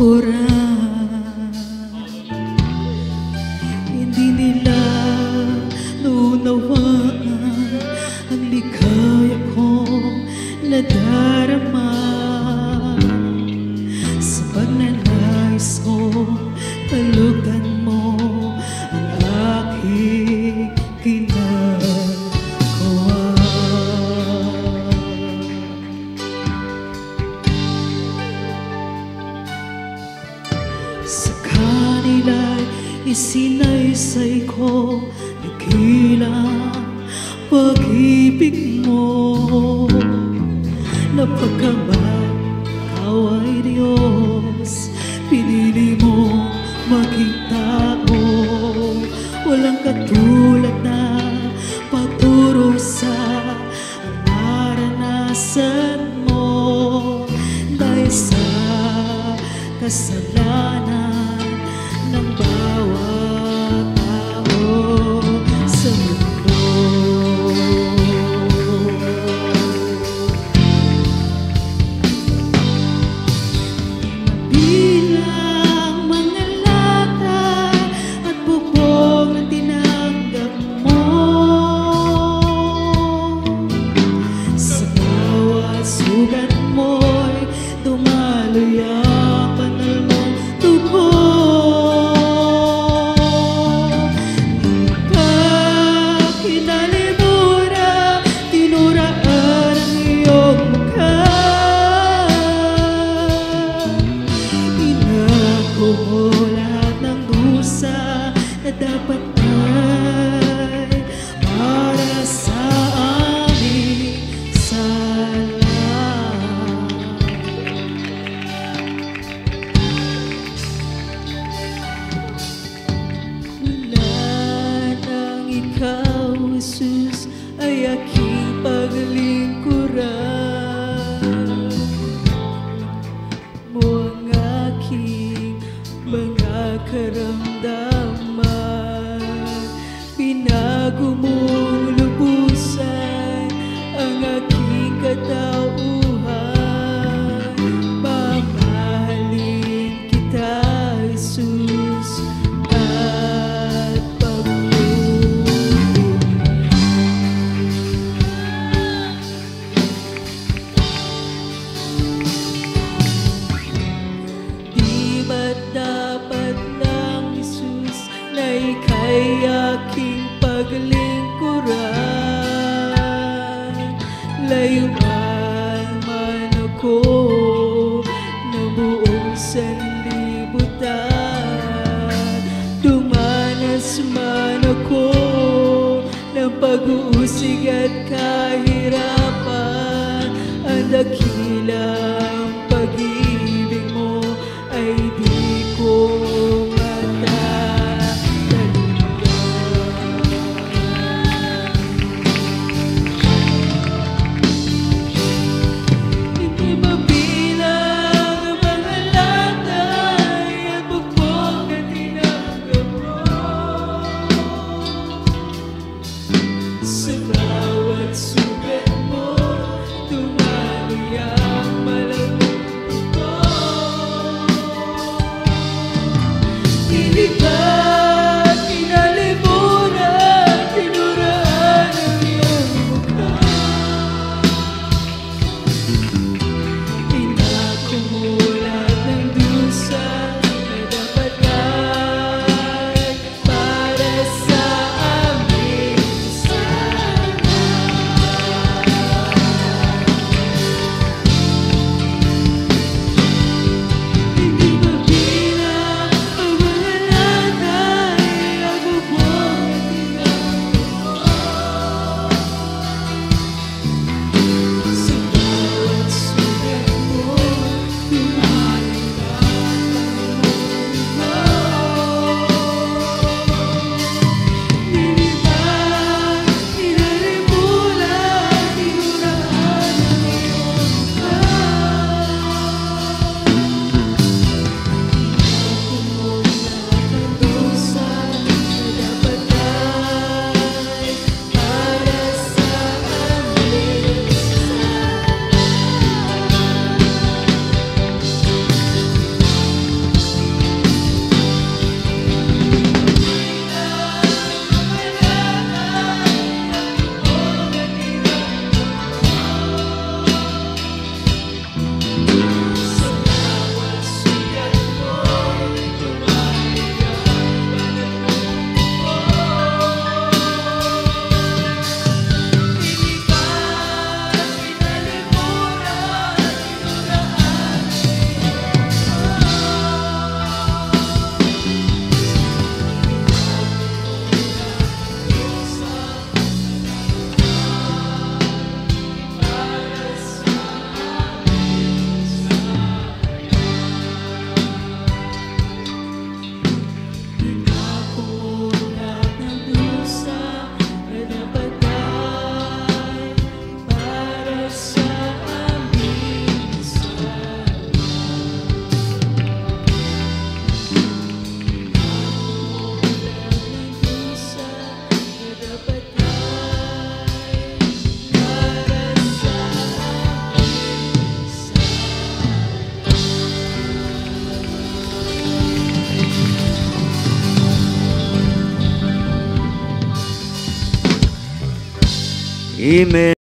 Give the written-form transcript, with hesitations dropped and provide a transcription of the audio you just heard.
orang. Hindi nila naunawaan ang ligaya kong nadarama sa pagnanais ko, talugan mo ang aking ginagawa. Sa kanila'y isinaysay ko nagilang pag-ibig mo, na pagkamag-ikaw ay Diyos, pinili mo maging tao. Walang katulad na pagdurusa ang naranasan mo, dahil sa kasalanan ng bawat tao sa mundo. Bilang mga lata at bubong na tinanggap mo, sa bawat sugat mo'y dumaloy ang banal mong tubo. Di ka kinalimutan, tinuraan ang iyong mukha. Inako mo lahat ng dusa na dapat ay para sa aming sala. Mula nang ikaw, Jesus, ay aking paglingkuran mo ang aking mga karamdaman. Pinago mong lubusan ang aking katauhan. Mamahalin kita, Jesus, at pag-ibig. Di ba't dapat lang, Jesus, na ika'y aking paglingkuran? Layuan man ako ng buong sanlibutan, dumanas man ako ng pag-uusig at kahirapan, ang dakilang pag-ibig mo ay di ko hindi mabilang ang mga latay at bukbok na tinanggap mo. Sa bawat sugat mo, dumaloy ang malamig Amen.